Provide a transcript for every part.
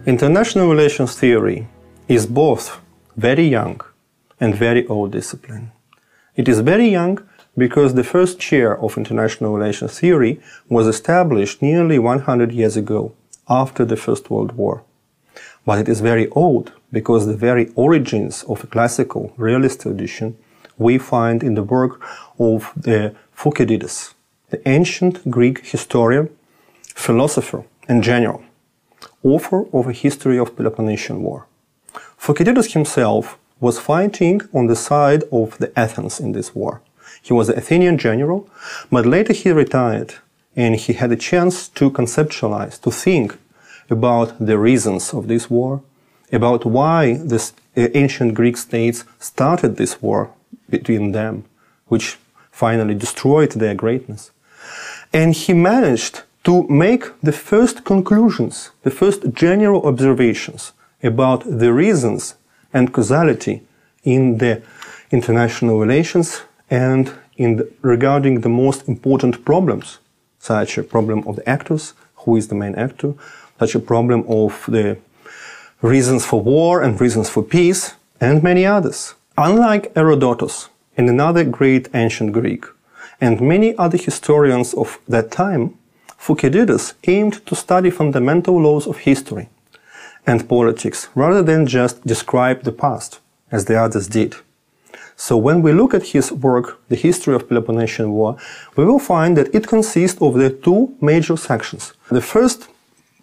International relations theory is both very young and very old discipline. It is very young because the first chair of international relations theory was established nearly 100 years ago, after the First World War. But it is very old because the very origins of a classical realist tradition we find in the work of Thucydides, the ancient Greek historian, philosopher, and general, author of a history of Peloponnesian War. Thucydides himself was fighting on the side of the Athens in this war. He was an Athenian general, but later he retired and he had a chance to conceptualize, to think about the reasons of this war, about why the ancient Greek states started this war between them, which finally destroyed their greatness. And he managed to make the first conclusions, the first general observations about the reasons and causality in the international relations and regarding the most important problems, such a problem of the actors, who is the main actor, such a problem of the reasons for war and reasons for peace, and many others. Unlike Herodotus and another great ancient Greek, and many other historians of that time, Thucydides aimed to study fundamental laws of history and politics rather than just describe the past, as the others did. So when we look at his work, The History of Peloponnesian War, we will find that it consists of the two major sections. The first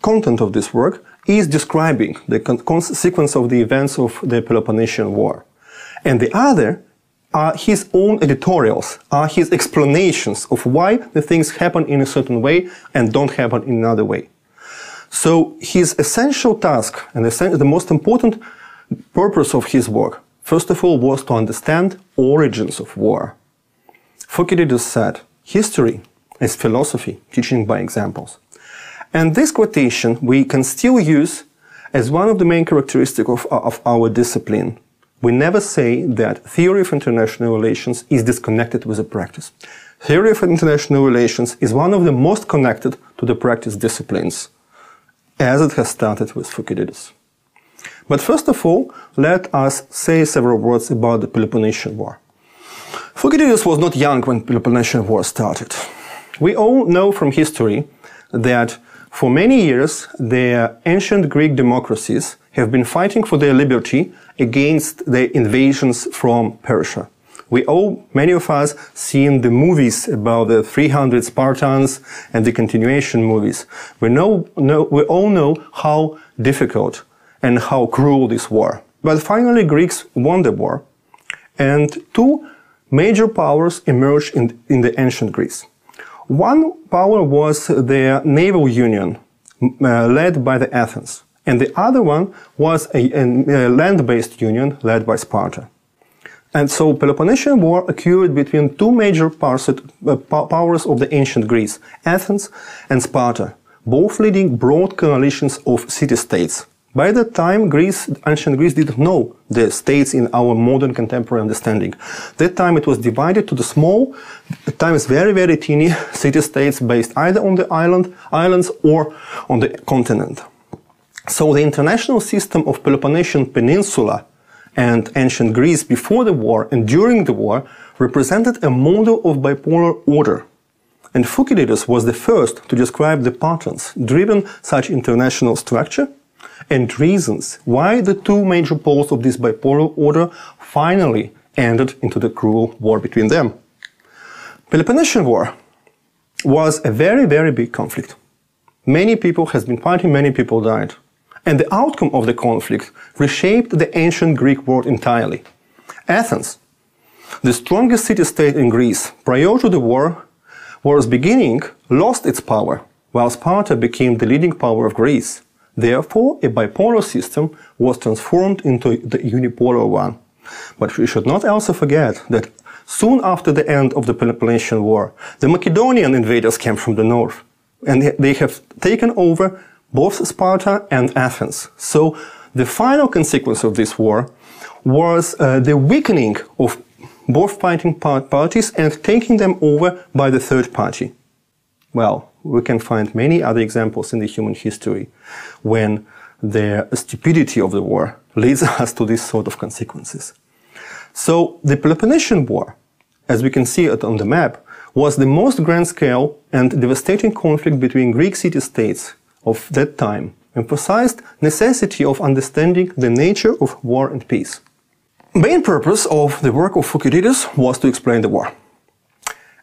content of this work is describing the sequence of the events of the Peloponnesian War. And the other are his own editorials, are his explanations of why the things happen in a certain way and don't happen in another way. So his essential task and the most important purpose of his work, first of all, was to understand origins of war. Thucydides said, "History is philosophy, teaching by examples." And this quotation we can still use as one of the main characteristics of our discipline. We never say that theory of international relations is disconnected with the practice. Theory of international relations is one of the most connected to the practice disciplines, as it has started with Thucydides. But first of all, let us say several words about the Peloponnesian War. Thucydides was not young when the Peloponnesian War started. We all know from history that for many years the ancient Greek democracies have been fighting for their liberty against the invasions from Persia. Many of us, seen the movies about the 300 Spartans and the continuation movies. We all know how difficult and how cruel this war. But finally Greeks won the war, and two major powers emerged in the ancient Greece. One power was the naval union led by the Athens, and the other one was a land-based union led by Sparta. And so Peloponnesian War occurred between two major powers of the ancient Greece, Athens and Sparta, both leading broad coalitions of city-states. By that time, ancient Greece didn't know the states in our modern contemporary understanding. That time it was divided to the small, at times very, very teeny city-states based either on the islands or on the continent. So the international system of Peloponnesian Peninsula and ancient Greece before the war and during the war represented a model of bipolar order. And Thucydides was the first to describe the patterns driven such international structure and reasons why the two major poles of this bipolar order finally ended into the cruel war between them. Peloponnesian War was a very, very big conflict. Many people have been fighting, many people died. And the outcome of the conflict reshaped the ancient Greek world entirely. Athens, the strongest city-state in Greece prior to the war, war's beginning, lost its power, while Sparta became the leading power of Greece. Therefore, a bipolar system was transformed into the unipolar one. But we should not also forget that soon after the end of the Peloponnesian War, the Macedonian invaders came from the north, and they have taken over both Sparta and Athens. So the final consequence of this war was the weakening of both fighting parties and taking them over by the third party. Well, we can find many other examples in the human history when the stupidity of the war leads us to this sort of consequences. So the Peloponnesian War, as we can see it on the map, was the most grand-scale and devastating conflict between Greek city-states of that time, emphasized necessity of understanding the nature of war and peace. Main purpose of the work of Thucydides was to explain the war.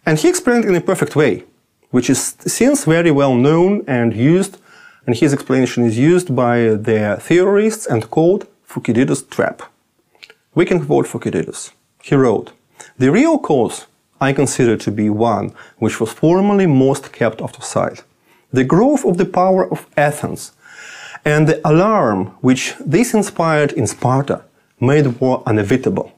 And he explained in a perfect way, which is since very well known and used, and his explanation is used by the theorists and called Thucydides' trap. We can quote Thucydides. He wrote, "The real cause I consider to be one which was formerly most kept out of sight. The growth of the power of Athens and the alarm which this inspired in Sparta made war unevitable.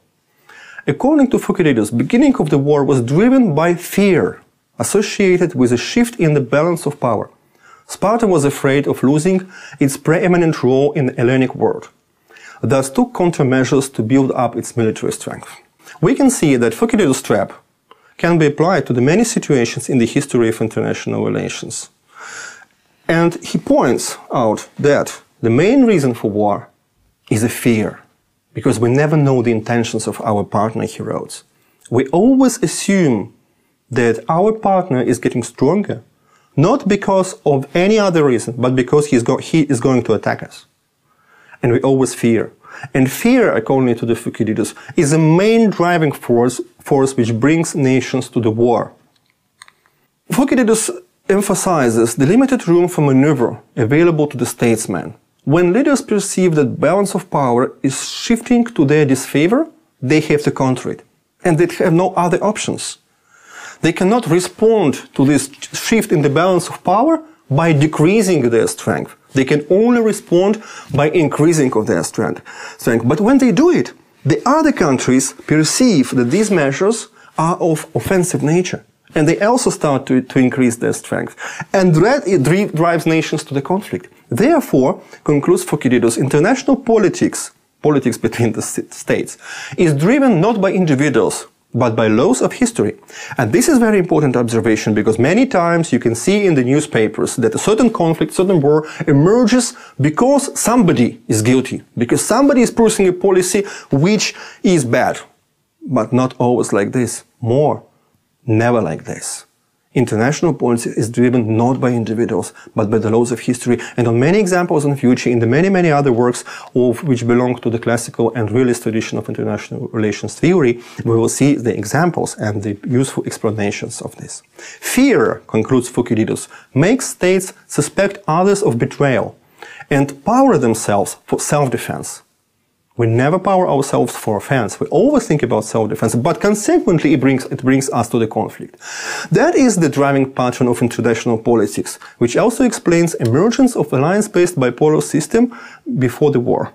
According to Thucydides, the beginning of the war was driven by fear associated with a shift in the balance of power. Sparta was afraid of losing its preeminent role in the Hellenic world, thus took countermeasures to build up its military strength." We can see that Thucydides' trap can be applied to the many situations in the history of international relations. And he points out that the main reason for war is a fear, because we never know the intentions of our partner, he wrote. We always assume that our partner is getting stronger, not because of any other reason, but because he is going to attack us. And we always fear. And fear, according to the Thucydides, is the main driving force which brings nations to the war. Thucydides emphasizes the limited room for maneuver available to the statesman. When leaders perceive that balance of power is shifting to their disfavor, they have to counter it, and they have no other options. They cannot respond to this shift in the balance of power by decreasing their strength. They can only respond by increasing of their strength. But when they do it, the other countries perceive that these measures are of offensive nature, and they also start to increase their strength. And that drives nations to the conflict. Therefore, concludes Thucydides, international politics between the states, is driven not by individuals, but by laws of history. And this is a very important observation, because many times you can see in the newspapers that a certain conflict, certain war emerges because somebody is guilty, because somebody is pursuing a policy which is bad. But not always like this. Never like this. International politics is driven not by individuals, but by the laws of history. And on many examples in the future, in the many other works which belong to the classical and realist tradition of international relations theory, we will see the examples and the useful explanations of this. Fear, concludes Thucydides, makes states suspect others of betrayal and power themselves for self-defense. We never power ourselves for offense. We always think about self-defense, but consequently it brings us to the conflict. That is the driving pattern of international politics, which also explains emergence of alliance-based bipolar system before the war.